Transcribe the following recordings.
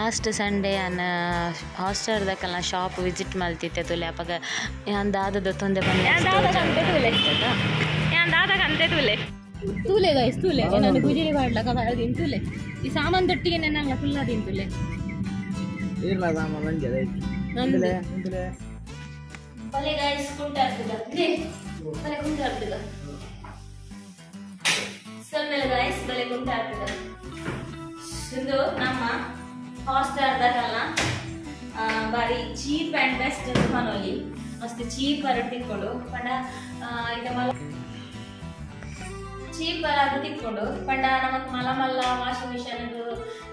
Last Sunday ಅನ್ನ ಹಾಸ್ಟೆಲ್ದಕ್ಕೆಲ್ಲ shop visit ಮಾಡ್ತಿದ್ದೆ ತುಲೆ ಅಪ್ಪಾಗ ಯಾನ್ ದಾದದ ತೊಂದೆ ಬಂದೆ ತೂಲೆ ಗೈಸ್ ತೂಲೆ ನಾನು ಗುಜರಿ ಮಾಡ್ಲಕ್ಕ ಬರದಿನ್ ತೂಲೆ ಈ ಸಾಮಾನು ದೊಟ್ಟಿಗೆ ನೆನಲ್ಲ ಫುಲ್ ಅದಿನ್ ತೂಲೆ ಇಲ್ಲ ಸಾಮಾನು ನಂಗೆ ನಂದೆ ಬಲೆ ಗೈಸ್ ಕುಂಟಾಡ್ತದ ನೇ ಬಲೆ ಕುಂಟಾಡ್ತದ ಸೊನ್ನೆಲ ಗೈಸ್ ಬಲೆ ಕುಂಟಾಡ್ತದ ಇದು ನಮ್ಮ ಹಾಸ್ಟೆಲ್ದಾಗಲ್ಲ ಬಾರಿ ಚೀಪ್ ಆ್ಯಂಡ್ ಬೆಸ್ಟ್ ಅಂತ ಮನೋಲಿ ಮಸ್ತ್ ಚೀಪ್ ಅರ ತಿಕ್ಕೊಂಡು ಪಂಡ ಈಗ ಚೀಪ್ ಅದು ತಿಕ್ಕೊಂಡು ಪಂಡ ನಮಕ್ ಮಲ್ಲ ವಾಷಿಂಗ್ ಮಿಷನ್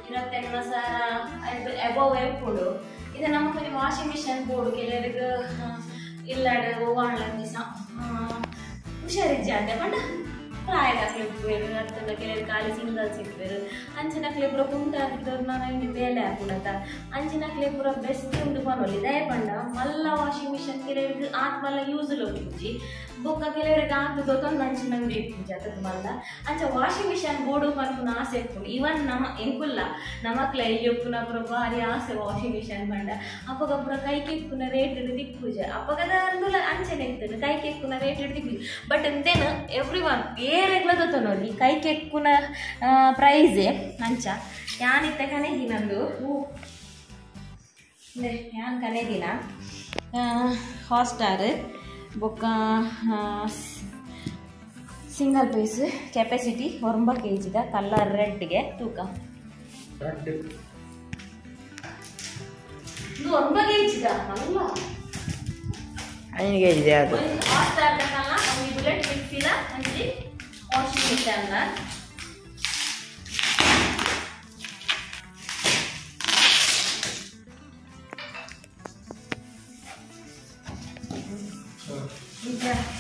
ಇರತ್ತೆ ಸಾರ ಅದು ಅಬೋವ್ ಇಟ್ಕೊಂಡು ಇದು ನಮಗೆ ವಾಷಿಂಗ್ ಮಿಷನ್ ಬೋರ್ಡು ಕೆಲವರಿಗೆ ಇಲ್ಲಾಡ ಓವಾಣ್ಲ ದಿವಸ ಹುಷಾರಿಜ್ಜೆ ಪಂಡ ಪ್ರಾಯದಾಕ್ಲಿಪ್ಪೇರು ಅರ್ಥದ ಕೆಲವರು ಖಾಲಿ ಸಿಂಗಲ್ಸ್ ಇಪ್ಪೇರು ಅಂಚಿನಕ್ಲೆ ಪೂರ ಕುಂಟಾಗಿದ್ದವ್ರು ನಾನು ಇಲ್ಲಿ ಬೇಲೆ ಹಾಕುಡತ್ತ ಅಂಚಿನಕ್ಲೆ ಪೂರ ಬೆಸ್ಟ್ ಉಂಟು ಬರೋಲಿ ದಯ ಪಂಡ ಮಲ್ಲ ವಾಷಿಂಗ್ ಮಿಷನ್ ಕೆಲವರಿಗೆ ಆತ್ ಮಲ್ಲ ಯೂಸ್ಲು ಪೂಜಿ ಬೊಕ್ಕ ಕೆಲವರಿಗೆ ಆಗ್ತದೆ ತೊಂದು ಅಂಚಿನ ಅಂಗಡಿ ಪೂಜೆ ಅತದ್ದು ಮಲ್ಲ ಅಂಚ ವಾಷಿಂಗ್ ಮಿಷನ್ ಬೋರ್ಡು ಪನ್ಪುನ ಆಸೆ ಇಟ್ಕೊಂಡು ಇವನ್ ನಮ್ಮ ಎಂಕುಲ್ಲ ನಮಕ್ಲ ಎಪ್ಪುನ ಪೂರ ಭಾರಿ ಆಸೆ ವಾಷಿಂಗ್ ಮಿಷನ್ ಪಂಡ ಅಪ್ಪಗ ಪೂರ ಕೈಗೆ ಇಕ್ಕುನ ರೇಟ್ ಹಿಡಿದು ದಿಕ್ಕುಜೆ ಅಪ್ಪಗದ ಅಂದುಲ ಅಂಚನೆ ಇರ್ತದೆ ಕೈಗೆ ಇಕ್ಕುನ ರೇಟ್ ಹಿಡಿದು ದಿಕ್ಕುಜೆ ಬಟ್ ದೆನ್ ಎವ್ರಿ ಒನ್ ಏರೆಗ್ಲದ ನೋಡಿ ಕೈಗೆ ಇಕ್ಕುನ ಪ್ರೈಸೇ ಅಂಚ ಯಾನಿತ್ತೆ ಕನೆದಿ ನಂದು ಯಾನ್ ಕನೆದಿನ ಹಾಟ್ಸ್ಟಾರ್ ಬೊಕ್ಕ single piece capacity 9 kg colour ರೆಡ್ಗೆ ತೂಕ ಇದು 9 kg ಅಲ್ಲ 5 kg ಅದು ಹಾಟ್ಸ್ಟಾರ್ ಕಲ್ಲ ಒಂದು ಬುಲೆಟ್ ಮಿಕ್ಸಿದ ಅಂಚಿ ವಾಷಿಂಗ್ ಮಿಷನ್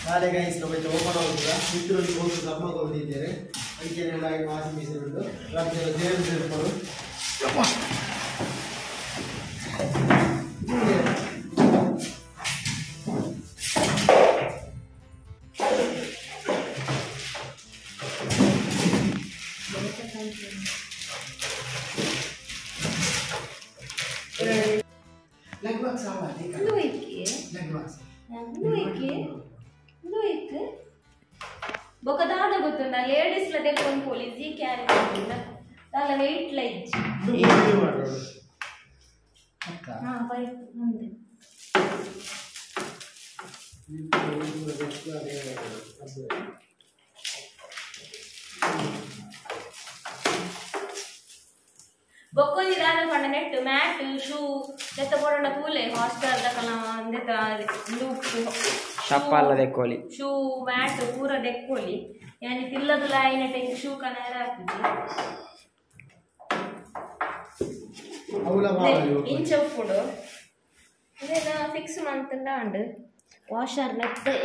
ಹಾಲೆ ಗೈಸ್ ನಮ್ಮ ಓಪನ್ ಆಗುತ್ತಿಲ್ಲ ಮಿತ್ರರು ಹೋಗಿ ನಮ್ಮ ಹೋಗಿದ್ದಾರೆ ಅದಕ್ಕೆ ನೆಲಾಗಿ ವಾಷಿಂಗ್ ಮಿಷನ್ ಉಂಟು ರಾತ್ರಿ ದೇವರು ಸೇರ್ಕೊಂಡು लगभग सावाती ಬೊಕದಾದ ಗೊತ್ತುಂಡ ಲೇಡೀಸ್ ಲ ತೆಕ್ಕೊಂಡು ಪೊಲೀಸಿ ಕ್ಯಾರಿ ಮಾಡ್ತಿಲ್ಲ ತಾಲ ವೆಯ್ಟ್ ಲೈಟ್ ಹಾ ಪೈಪ್ ಮುಂದೆ ಬೊಕ್ಕೊಂಜಿ ದಾದ ಪಂಡ ನೆಟ್ ಮ್ಯಾಟ್ ಶೂ ದೆತ್ತ ಪೊಡಂಡ ತೂಲೆ ಹಾಸ್ಟೆಲ್ ದಕಲ ದೆತ್ತ ಲೂಪ್ ಚಪ್ಪಲ್ಲ ದೆಕ್ಕೋಲಿ ಶೂ ಮ್ಯಾಟ್ ಪೂರ ದೆಕ್ಕೋಲಿ ಯಾನಿ ತಿಲ್ಲದ ಲೈನ್ ಟೆಂಗ್ ಶೂ ಕನರ ಹಾಕಿದ್ವಿ ಇಂಚ ಫುಡ್ ಇದೆಲ್ಲ ಫಿಕ್ಸ್ ಮಂತಂಡ ಉಂಡು ವಾಷರ್ ನೆತ್ತೆ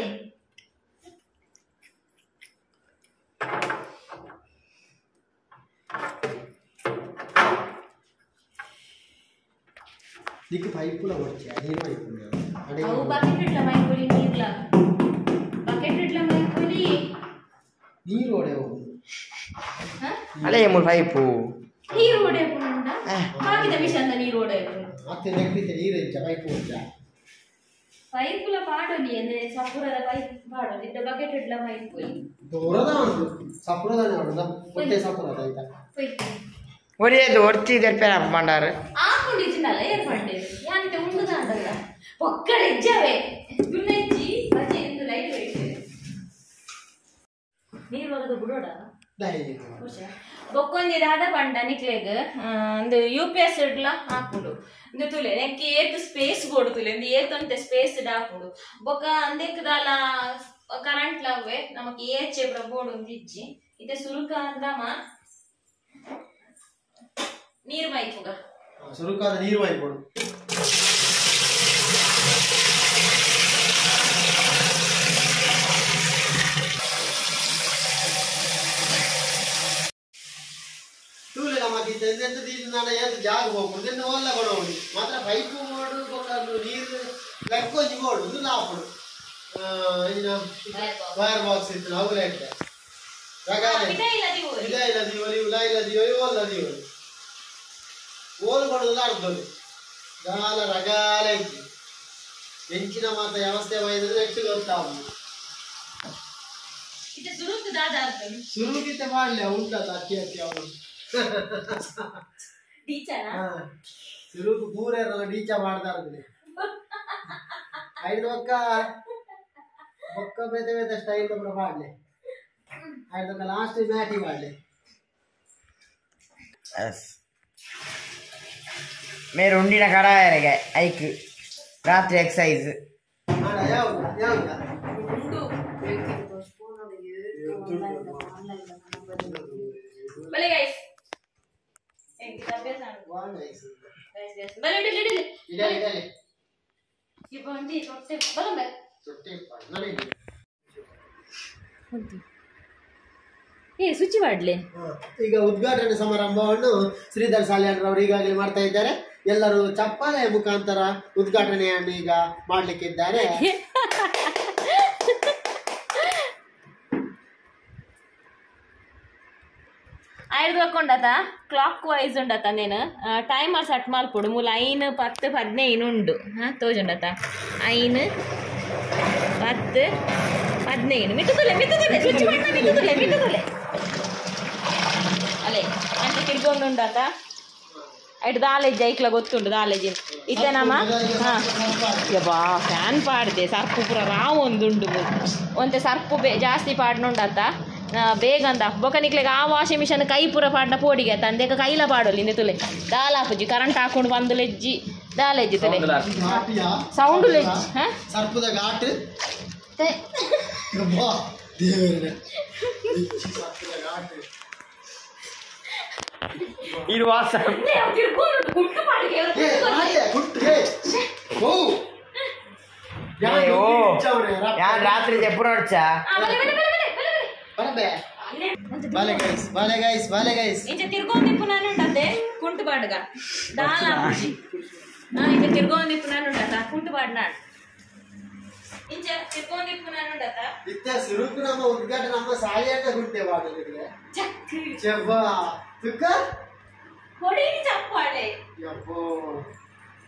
दिख पाइप ला వచ్చే అదే పైప్ అదే అవు బకెట్ ఇట్లా మైపోలి నీళ్ళ బకెట్ ఇట్లా మైపోలి నీరు ఓడేవు ಅಲೆ ಮೂಲ ಪೈಪು ನೀರು ಓಡೇಪುಂಡ ಹಾಗಿದ ವಿಷಂದ ನೀರು ಓಡೇಪು ಮತ್ತೆ ನೆಕ್ಕಿತೆ ನೀರು ಇಚ್ಚ ಪೈಪ್ ಉಂಟ ಪೈಪುಲ ಪಾಡೋಲಿ ಅಂದ್ರೆ ಸಪುರದ ಪೈಪ್ ಪಾಡೋಲಿ ಇದ್ದ ಬಕೆಟ್ ಇಟ್ಲ మైపోలి ದೂರದ ಉಂಟು ಸಪುರದ ನೋಡದ ಹೊಟ್ಟೆ ಸಪುರದ ಆಯ್ತಾ ಪೈಪ್ ಒರಿಯದು ಒರ್ತಿ ದೆರ್ಪೆ ಮಾಡ್ತಾರೆ ಆಕೊಂಡಿಜಿನಲ್ಲ ಏರ್ಪಡ್ಡೇರು ಯಾನಿತೆ ಉಂಡುದಾಂಡಲ್ಲ ಒಕ್ಕಡೆ ಇಜ್ಜವೆ ಗುಣ್ಣೆಜ್ಜಿ ಬಜೆ ಎಂದು ಲೈಟ್ ವೆಯ್ಟ್ ನೀರು ಹೊರದು ಬಿಡೋಡ ಬೊಕ್ಕೊಂಜಿ ದಾದ ಪಂಡ ನಿಕ್ಲೆಗ್ ಒಂದು UPS ಇಡ್ಲ ಹಾಕುಡು ಇಂದು ತುಲೆ ನೆಕ್ಕಿ ಏತ್ ಸ್ಪೇಸ್ ಬೋಡು ತುಲೆ ಇಂದು ಏತಂತೆ ಸ್ಪೇಸ್ ಹಾಕುಡು ಬೊಕ್ಕ ಅಂದೆಕ್ದಾಲ ಕರೆಂಟ್ ಲವ್ವೆ ನಮಕ್ ಏಚೆ ಬೋಡು ಒಂದಿಜ್ಜಿ ಇತ್ತೆ ಸುರುಕ ಅಂದಮ ನೀರು ಮೈಪುಗ ಸುರುಕಾದ ನೀರು ಮೈಪುಡು ತೂಲೆ ನಮಗೆ ತೆಂದೆಂದು ದೀನ ನಾನು ಏನು ಜಾಗ ಹೋಗ್ಬೋದು ದೆನ್ನ ಒಲ್ಲ ಕೊಡೋದು ಮಾತ್ರ ಪೈಪು ಮಾಡು ಕೊಡಲು ನೀರು ಲೆಕ್ಕೊಂಜಿ ಬೋಡು ಇದು ನಾಪುಡು ಫೈರ್ ಬಾಕ್ಸ್ ಇತ್ತು ನಾವು ಲೆಕ್ಕ ರಗಾಲೆ ಇದೇ ಇಲ್ಲ ದಿವಲಿ ಉಲಾ ಇಲ್ಲ ದಿವಲಿ ಒಲ್ಲ ದಿವಲಿ ಓಲು ಕೊಡೋದಿಲ್ಲ ಅರ್ಧೋದು ಗಾಲ ರಗಾಲ ಇತ್ತು ಹೆಂಚಿನ ಮಾತ ವ್ಯವಸ್ಥೆ ಮಾಡಿದ್ರೆ ನೆಟ್ಟು ಗೊತ್ತಾವು ಸುರುಗಿತೆ ಮಾಡ್ಲಿ ಉಂಟ ಅಕ್ಕಿ ಅಕ್ಕಿ ಅವನು ಸುರುಗು ಪೂರ ಇರಲ್ಲ ಡೀಚ ಮಾಡ್ತಾ ಇರ್ತೀನಿ ಐದು ಒಕ್ಕ ಒಕ್ಕ ಬೇತೆ ಬೇತೆ ಸ್ಟೈಲ್ ಕೂಡ ಮಾಡ್ಲಿ ಐದು ಒಕ್ಕ ಲಾಸ್ಟ್ ಮ್ಯಾಟಿ ಮಾಡ್ಲಿ ಮೇರೆ ಉಂಡಿನ ಕಡಾಯನೆಗೆ ಐಕ್ ರಾತ್ರಿ ಎಕ್ಸಸೈಸ್ ಶುಚಿ ಮಾಡ್ಲಿ ಈಗ ಉದ್ಘಾಟನೆ ಸಮಾರಂಭವನ್ನು ಶ್ರೀಧರ್ ಸಾಲಿಯಾನ್ರವರು ಈಗಾಗಲೇ ಮಾಡ್ತಾ ಇದ್ದಾರೆ ಎಲ್ಲರೂ ಚಪ್ಪಾಳೆ ಮುಖಾಂತರ ಉದ್ಘಾಟನೆಯನ್ನು ಈಗ ಮಾಡ್ಲಿಕ್ಕಿದ್ದಾರೆ ಐದು ಹಾಕೊಂಡತ ಕ್ಲಾಕ್ ವೈಸ್ ಉಂಡತ ನೇನು ಟೈಮರ್ ಸೆಟ್ ಮಾಡ್ಕೊಡು ಮೂಲ 5 10 15 ಉಂಡು ತೋಜುಂಡತ 5 10 15 ಮಿತ್ತುಲೆ ಸ್ವಿಚ್ ಮಾಡ್ತಾ ಮಿತ್ತುಲೆ ಅಲ್ಲೇ ಅಂತ ತಿರ್ಗೊಂಡುಂಡತ ಐಟು ದಾಲೇಜ್ ಐಕ್ಲ ಗೊತ್ತುಂಡು ದಾಲೇಜಿ ಇತ್ತೆ ನಮ್ಮ ಬಾ ಫ್ಯಾನ್ ಪಾಡ್ದೆ ಸರ್ಪು ಪೂರ ರಾವ್ ಒಂದುಂಡು ಒಂತೆ ಸರ್ಪು ಜಾಸ್ತಿ ಪಾಡ್ನುಂಡತ ಬೇಗ ಅಂತ ಬೊಕನಿಕ್ಲೆಗೆ ಆ ವಾಷಿಂಗ್ ಮಿಷನ್ ಕೈ ಪೂರ ಪಾಡ್ನ ಪೋಡಿಗೆ ತಂದೆಗ ಕೈಲ ಪಾಡೋಲಿ ನಿಂತುಲೆ ದಾಲಾಪುಜಿ ಕರೆಂಟ್ ಹಾಕೊಂಡು ಬಂದು ಲೆಜ್ಜಿ ದಾಲೆಜ್ಜಿ ತಲೆ ಸೌಂಡ್ ಲೆಜ್ಜಿ ಸರ್ಪದ ಘಾಟ್ ಇದು ವಾಟ್ಸಪ್ ಯಾರು ರಾತ್ರಿ ಎಪ್ಪು ನೋಡ್ಚ ತಿರ್ಗೊಂದಿಪ್ಪು ನಾನು ಉಂಟದೆ ಕುಂಟು ಪಾಡ್ಗ ದಾಲಾಪುಜಿ ಇಂಚ ತಿರ್ಗೊಂದಿಪ್ಪು ನಾನು ಉಂಟತ ಕುಂಟು ಪಾಡ್ ನಾಡು ಇಂಚ ತಿರ್ಗೊಂದಿಪ್ಪು ನಾನು ಉಂಟತ ಇತ್ತ ಸುರುಕು ನಮ್ಮ ಉದ್ಘಾಟನೆ ನಮ್ಮ ಸಾಲಿಯಾಟ ಗುಂಟೆ ಬಾಡಲಿಗೆ ಚೆವ್ವಾ ತುಕ್ಕ ಹೊಡೀನಿ ಚಪ್ಪಾಳೆ ಯಪ್ಪೋ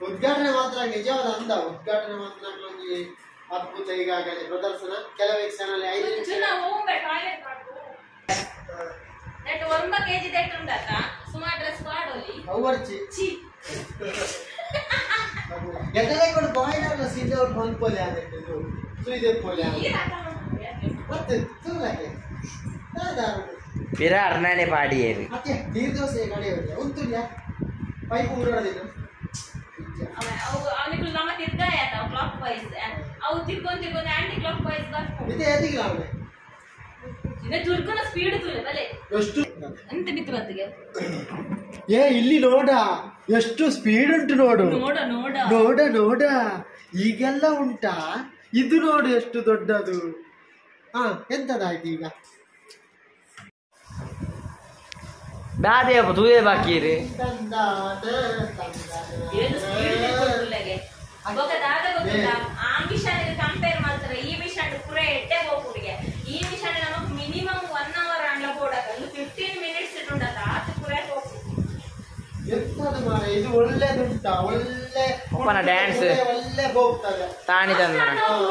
ಉದ್ಘಾಟನೆ ಮಾತ್ರ ನಿಜವಾದ ಅಂದ ಉದ್ಘಾಟನೆ ಮಾತ್ರ ನಮಗೆ ಅದ್ಭುತ ಈಗಾಗಲೇ ಪ್ರದರ್ಶನ ಕೆಲವೇ ಕ್ಷಣದಲ್ಲಿ 5 ನಿಮಿಷ ನೆಟ್ 1 kg ದೆಟ್ ಉಂಟತ ಸುಮಾರು ಡ್ರೆಸ್ ಪಾಡೋಲಿ ಅವರ್ಚಿ ಎದಲೆ ಕೊಡು ಬಾಯ್ಲರ್ ಸೀದೆ ಅವ್ರು ಬಂದ್ಪೋಲೆ ಅದಕ್ಕೆ ಸುಯಿದೆ ಪೋಲೆ ಮತ್ತೆ ತುಲಗೆ ದಾದಾರು ಪಿರ ಅರ್ನಾನೆ ಪಾಡಿಯೇರು ಮತ್ತೆ ನೀರು ದೋಸೆ ಕಡೆಯವರಿಗೆ ಉಂತುಲ್ಯ ಪೈಪ್ ಉರುಳೋದಿಲ್ಲ ಅವನಿಗೆ ನಮ್ಮ ತಿರ್ಗಾಯ ಕ್ಲಾಕ್ ವೈಸ್ ಅವು ತಿರ್ಕೊಂಡು ಆಂಟಿ ಕ್ಲಾಕ್ ವೈಸ್ ಬರ್ಕೊಂಡು ಇದು ಎದಿಗಿಲ್ಲ ಅವಳೆ ಇನ್ನು ತುರ್ಕೊನ ಸ್ಪೀಡ್ ತುಲೆ ಬಲೆ ಎಷ್ಟು ಎಂತ ಬಿತ್ತು ಬತ್ತಿಗೆ ಏ ಇಲ್ಲಿ ನೋಡ ಎಷ್ಟು ಸ್ಪೀಡ್ ಉಂಟು ನೋಡು ನೋಡ ನೋಡ ನೋಡ ನೋಡ ಈಗೆಲ್ಲ ಉಂಟಾ ಇದು ನೋಡು ಎಷ್ಟು ದೊಡ್ಡದು ಎಂತದಾಯ್ತು ಈಗ ದಾದೇವ ತೂಯೇ ಬಾಕಿ ರೀ ಏನು ಸ್ಪೀಡ್ ತುಲೆಗೆ ಅವಾಗ ದಾದ ಗೊತ್ತಿಲ್ಲ ಆ ಮಿಷನ್ ಕಂಪೇರ್ ಮಾಡ್ತಾರೆ ಈ ಮಿಷನ್ ಪೂರ ಎಟ್ಟೆ ಹೋಗ್ಬಿಡಿಗೆ ಈ ಮಿಷನ್ ನಮಗೆ ಮಿನಿಮಮ್ 1 hour ಅಂಡ್ಲ ಕೊಡಕ 15 minutes ಇಟ್ಟುಂಡತ ಆತ ಪೂರ ಹೋಗ್ಬಿಡಿ ಎಂತದು ಮಾರ ಇದು ಒಳ್ಳೆದುಂಟಾ ಒಳ್ಳೆ ಒಪ್ಪನ ಡ್ಯಾನ್ಸ್ ಒಳ್ಳೆ ಹೋಗ್ತದೆ ತಾಣಿ ತಂದ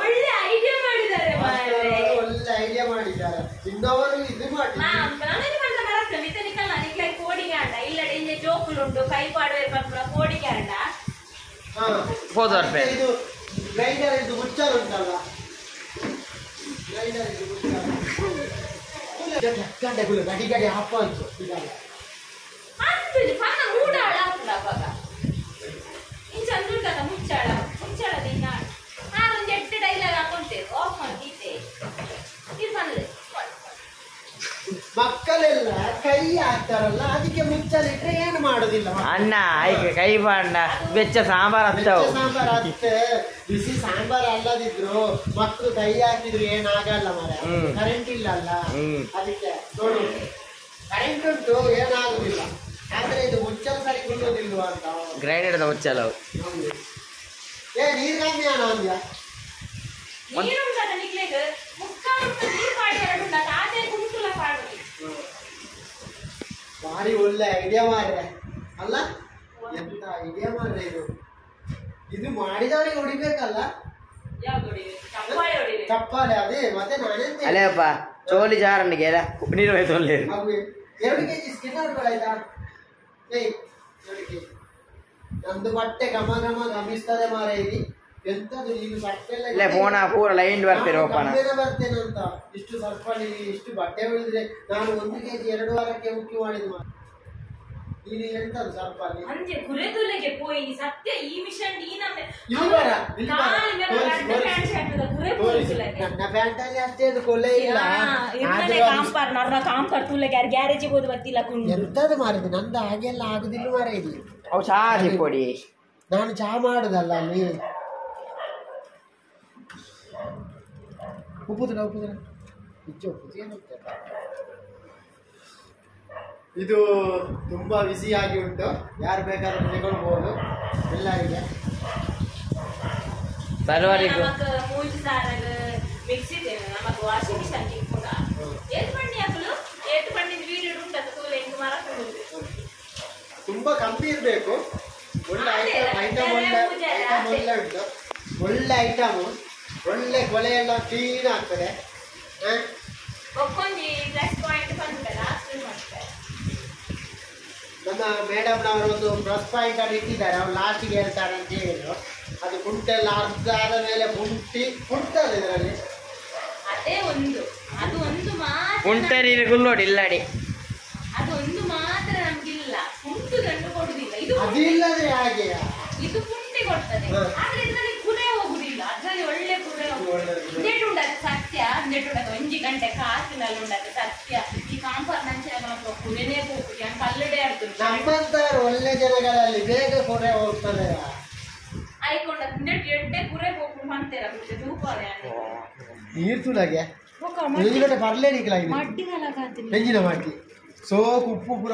ಒಳ್ಳೆ ಐಡಿಯಾ ಮಾಡಿದ್ದಾರೆ ಒಳ್ಳೆ ಐಡಿಯಾ ಮಾಡಿದ್ದಾರೆ ಇನ್ನವರು ಇದು ಮಾಡಿ ಇಲ್ಲಡೆ ಜೋಕುಲುಂಟು ಕೈ ಪಾಡುವ ಕೋಡಿಗೆ ಅಂಡ ಇದು ಗ್ರೈಂಡರ್ ಇದು ಮುಚ್ಚಲು ಉಂಟಲ್ಲ ಗ್ರೈಂಡರ್ ಇದು ಮುಚ್ಚಲು ಗಡಿ ಗಡಿ ಹಪ್ಪ ಅಂತು ಚಂದ್ರುಂಟದ ಮುಚ್ಚಾಳ ಮುಚ್ಚಾಳದಿಂದ ನಾನೊಂದು 8 ಡೈಲಾಗ್ ಹಾಕೊಂತೇವೆ ಆಫ್ ಮಾಡ್ತಿದ್ದೆ ಇದು ಬಂದ್ರೆ ಮಕ್ಕಳೆಲ್ಲ ಕೈ ಹಾಕ್ತಾರಲ್ಲ ಅದಕ್ಕೆ ಮುಚ್ಚಲಿಟ್ರೆ ಏನು ಮಾಡೋದಿಲ್ಲ ಅಣ್ಣ ಆಯ್ಕೆ ಕೈ ಬಾಂಡ ಬೆಚ್ಚ ಸಾಂಬಾರ್ ಹತ್ತವು ಸಾಂಬಾರ್ ಹತ್ತೆ ಬಿಸಿ ಸಾಂಬಾರ್ ಅಲ್ಲದಿದ್ರು ಮಕ್ಕಳು ಕೈ ಹಾಕಿದ್ರು ಏನಾಗಲ್ಲ ಮರ ಕರೆಂಟ್ ಇಲ್ಲ ಅಲ್ಲ ಅದಕ್ಕೆ ನೋಡು ಕರೆಂಟ್ ಉಂಟು ಏನಾಗುದಿಲ್ಲ ಆದ್ರೆ ಇದು ಮುಚ್ಚಲು ಸರಿ ಕೊಡೋದಿಲ್ವ ಅಂತ ಗ್ರೈಂಡರ್ ಮುಚ್ಚಲು ಏ ನೀರು ಕಮ್ಮಿ ಅಣ್ಣ ಅಂದ್ಯ ಭಾರಿ ಒಳ್ಳೆ ಐಡಿಯಾ ಮಾರ್ರೆ ಅಲ್ಲ ಇದೇ ಮಾಡ್ರೆ ಇದು ಮಾಡಿದವರಿಗೆ ಹೊಡಿಬೇಕಲ್ಲ ಚಪ್ಪಾಳೆ ಅದೇ ಮತ್ತೆ ನಾನೆಂತ ಅಲ್ಲೇಪ್ಪ ಚೋಲಿ ಜಾರನಿಗೆ ನಿರ್ವಹಿಸಲಿ 2 kg ಸ್ಕಿನ್ ಹೊಡ್ಕೊಳಾಯ್ತಾ ಏಯ್ 2 kg ನಂದು ಬಟ್ಟೆ ಘಮ ಘಮ ಗಮಿಸ್ತದೆ ಮಾರ ಇಲ್ಲಿ ಎಂತದು ನೀನು ಬಟ್ಟೆ ಇಲ್ಲ ಫೋನ ಪೂರ ಲೈನ್ ಬರ್ತೀರಿ ಓಪನ ಬರ್ತೇನೆ ಅಂತ ಇಷ್ಟು ಸರ್ಪಲ್ಲಿ ಇಷ್ಟು ಬಟ್ಟೆ ಬೆಳೆದ್ರೆ ನಾನು 1 kg 2 ವಾರಕ್ಕೆ ಮುಖ್ಯ ಮಾಡಿದ್ ಮಾರ ನೀನು ಎಂತದು ಸರ್ಪಲ್ಲಿ ಅಂಜೆ ಕುರೆದುಲೆಗೆ ಪೋಯಿ ಸತ್ಯ ಈ ಮಿಷನ್ ನನ್ನ ಪ್ಯಾಂಟಲ್ಲಿ ಅಷ್ಟೇನು ಕೊಲೆ ಇಲ್ಲ ಕಾಂಪರ್ ತುಲೆಗೆ ಗ್ಯಾರೇಜಿಗೆ ಹೋದ್ ಬರ್ತಿಲ್ಲ ಎಂತದು ಮಾಡಿದೆ ನಂದು ಹಾಗೆಲ್ಲ ಆಗುದಿಲ್ಲ ಮಾರ ಇಲ್ಲಿ ಅವು ಚಾ ಕೊಡಿ ನಾನು ಚಾ ಮಾಡುದಲ್ಲ ಅಲ್ಲಿ ಉಪ್ಪುದಿಲ್ಲ ಇದು ತುಂಬಾ ಬಿಸಿಯಾಗಿ ಉಂಟು ಯಾರು ಬೇಕಾದ್ರೂ ತಗೊಳ್ಬಹುದು ಎಲ್ಲರಿಗೆ ಸರ್ವರಿಗೂ ಮಿಕ್ಸಿ ನಮಗೆ ವಾಷಿಂಗ್ ಮಿಷನ್ ತುಂಬಾ ಕಮ್ಮಿ ಇರಬೇಕು ಒಳ್ಳೆ ಐಟಮ್ ಒಳ್ಳೆ ಉಂಟು ಒಳ್ಳೆ ಐಟಮ್ ಒಳ್ಳೆ ಕೊಲೆ ಎಲ್ಲ ಕ್ಲೀನ್ ಆಗ್ತದೆ ನಮ್ಮ ಮೇಡಮ್ನವರು ಒಂದು ಪ್ಲಸ್ ಪಾಯಿಂಟ್ ಅಲ್ಲಿ ಇಟ್ಟಿದ್ದಾರೆ ಅವ್ರು ಲಾಸ್ಟಿಗೆ ಹೇಳ್ತಾರೆ ಅಂತ ಹೇಳಿದ್ರು ಅದು ಕುಂಟೆಲ್ಲ ಅರ್ಧ ಆದ ಮೇಲೆ ಕುಂಟದೆ ಇದರಲ್ಲಿ ಅದೇ ಒಂದು ಅದು ಒಂದು ಮಾತ್ರ ಕುಂಟೆ ನೀರು ಗುಲ್ಲೋಡಿ ಇಲ್ಲಡಿ ಅದೊಂದು ಮಾತ್ರ ನಮ್ಗಿಲ್ಲ ಕುಂಟು ಗಂಡು ಕೊಡುದಿಲ್ಲ ಇದು ಅದು ಇಲ್ಲದ್ರೆ ಹಾಗೆ ಇದು ಕುಂಟೆ ಕೊಡ್ತದೆ ಆದ್ರೆ ಇದರಲ್ಲಿ ಕುರೆ ಹೋಗುದಿಲ್ಲ ಅದ್ರಲ್ಲಿ ಒಳ್ಳೆ ಕುರೆ ನೆಟ್ಟು ಉಂಟದು ಸತ್ಯ ನೆಟ್ಟು ಉಂಟದು 1 ಗಂಟೆ ಕಾಸಿನಲ್ಲಿ ಉಂಟದು ಸತ್ಯ ಈ ಕಾಂಪರ್ ನಂಚಿನ ಕುರೆನೇ ಹೋಗುದು ಯಾಕೆ ಕಲ್ಲಡೆ ಆಡ್ತದೆ ನಮ್ಮಂತರ ಒಳ್ಳೆ ಜನಗಳಲ್ಲಿ ಬೇಗ ಕುರೆ ಹೋಗ್ತದೆ ಆಯ್ಕೊಂಡ ನೆಟ್ಟು ಎಡ್ಡೆ ಕುರೆ ಹೋಗ್ಬಿಟ್ಟು ಮಾಡ್ತೀರ ಧೂಪವೇ ನೀರು ತುಳಗೆ ಬರ್ಲೇನಿಕ್ಲಾಗಿದೆ ಹೆಂಜಿನ ಮಾಡಿ ಸೋಕು ಉಪ್ಪು ಪೂರ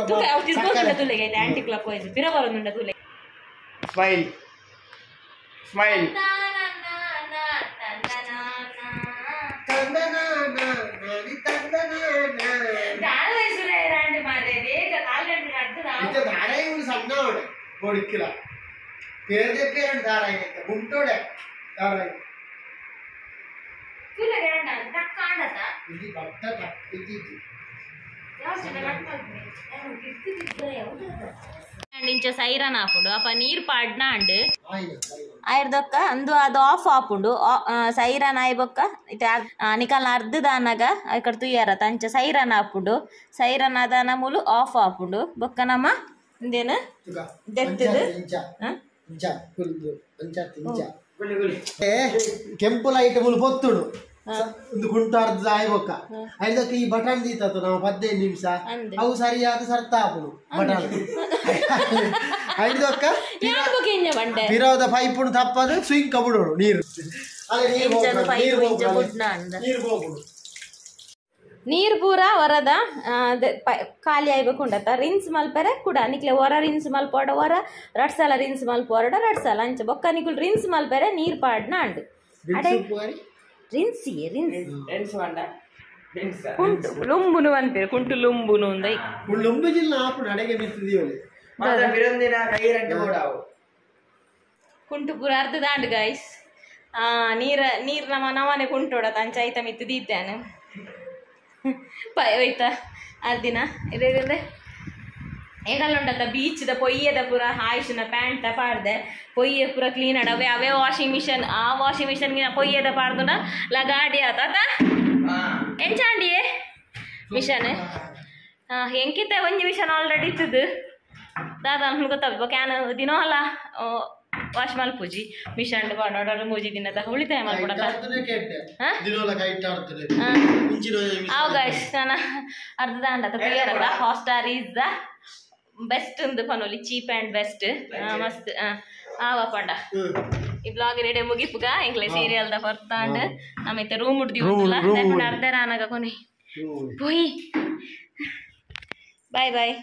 ಸ್ಮೈಲ್ ಸ್ಮೈಲ್ ಸಣ್ಣ ಹೊಡಿಕ್ಕಿಲ್ಲ പേരുടെ പേരുണ്ട് ധാരായിട്ട് മുട്ടോടെ ധാരായി ఇది బట్ట ఇది ఇంచ సైరన్ ఆపుడు అప్ప నీరు పాడినా అండి ಆಯ್ರದೊಕ್ಕ ಅಂದು ಅದು ಆಫ್ ಆಪುಂಡು ಸೈರನ್ ಆಯ್ಬೊಕ್ಕ ಇತ್ತೆ ನಿಕಲ್ನ ಅರ್ಧದಾನಾಗ ఇక్కడ ತುಯ್ಯಾರ ತಂಚ ಸೈರನ್ ಆಪುಂಡು ಸೈರನ್ ಆದಾನ ಮೂಲು ಆಫ್ ಆಪುಂಡು ಬೊಕ್ಕ ನಮ್ಮ ಇಂದೇನು ದೆತ್ತದು ಕೆಂಪು ಲೈಟ್ ಮುಲು ಪೊತ್ತುಡು ಒಂದು ಕುಂಟು ಅರ್ಧ ಆಯ್ಬೊಕ್ಕ ಐದಕ್ಕೆ ಈ ಬಟನ್ ದೀತತ್ತು ನಾವು 15 ನಿಮಿಷ ಅವು ಸರಿಯಾದ ಸರ್ತಾಪುಡು ಬಟನ್ ಐದಕ್ಕ ವಿರೋಧ ಪೈಪುಡು ತಪ್ಪದು ಸ್ವಿಂಗ್ ಕಬಿಡೋಡು ನೀರು ನೀರು ಪೂರ ಹೊರದ ಖಾಲಿ ಆಯ್ಬೇಕುಂಡತ್ತ ರಿನ್ಸ್ ಮಲ್ಪರೆ ಕೂಡ ನಿಕ್ಲೆ ಹೊರ ರಿನ್ಸ್ ಮಲ್ಪೋಡ ಹೊರ 2 ಸಲ ರಿನ್ಸ್ ಮಲ್ಪೋಡ 2 ಸಲ ಅಂಚ ಬೊಕ್ಕ ನಿಕುಲ್ ರಿನ್ಸ್ ಮಲ್ಪರೆ ನೀರು ಪಾಡ್ನ ಅಂಡು ಅಡೆ ರಿನ್ಸಿ ರಿನ್ಸ್ ಕುಂಟು ಲುಂಬುನು ಅಂತೀರಿ ಕುಂಟು ಲುಂಬುನು ಅಂದೈ ಲುಂಬು ಜಿಲ್ಲ ಆಪುಡು ಅಡೆಗೆ ಬಿತ್ತಿದೀವಲ್ಲಿ ಕುಂಟು ಪೂರ ಅರ್ಧ ದಾಂಡು ಗೈಸ್ ನೀರು ನಮ್ಮ ನವನೆ ಕುಂಟೋಡತ ಅಂಚ ಐತ ಮಿತ್ತು ದೀತಾನೆ ಹೋಯ್ತಾ ಅರ್ದಿನ ಇದೇ ಏಗಲ್ಲುಂಡತ್ತ ಬೀಚ್ದ ಪೊಯ್ಯದ ಪೂರ ಆಯುಷನ ಪ್ಯಾಂಟ ಪಾಡ್ದೆ ಪೊಯ್ಯ ಪೂರ ಕ್ಲೀನ್ ಆಡ ಅವೇ ವಾಷಿಂಗ್ ಮಿಷನ್ ಆ ವಾಷಿಂಗ್ ಮಿಷನ್ಗೆ ಪೊಯ್ಯದ ಪಾಡ್ದುನ ಲಗಾಡಿ ಆತ ಎಂಚಾಂಡಿಯೇ ಮಿಷನ್ ಎಂಕಿತ್ತೆ ಒಂಜಿ ಮಿಷನ್ ಆಲ್ರೆಡಿ ಇತ್ತದು ದಾದ ಗೊತ್ತಾಗ ಕ್ಯಾನ್ ದಿನೋಲ್ಲ ವಾಶ್ ಮಲ್ಪುಜಿ ಮಿಷನ್ ನೋಡೋಣ ಮೂಜಿ ದಿನದ ಉಳಿತಾಯ ಮಾಡ್ಕೊಡತ್ತ ಅವು ಗೈಸ್ ನಾನು ಅರ್ಧ ದಾಂಡ clear Hotstar is the best ಒಂದು ಪನೋಲಿ ಚೀಪ್ ಆ್ಯಂಡ್ ಬೆಸ್ಟ್ ಮಸ್ತ್ ಆವ ಪಂಡ ಈ ಬ್ಲಾಗ್ ರೆಡಿ ಮುಗಿಪುಗ ಎಂಕ್ಲೆ ಸೀರಿಯಲ್ದ ಬರ್ತಾಂಡ್ ನಮ್ಮೈತೆ ರೂಮ್ ಉಡ್ದಿ ಅರ್ಧ ರಾನಾಗ ಕೊನೆ ಪೋಯಿ ಬಾಯ್ ಬಾಯ್.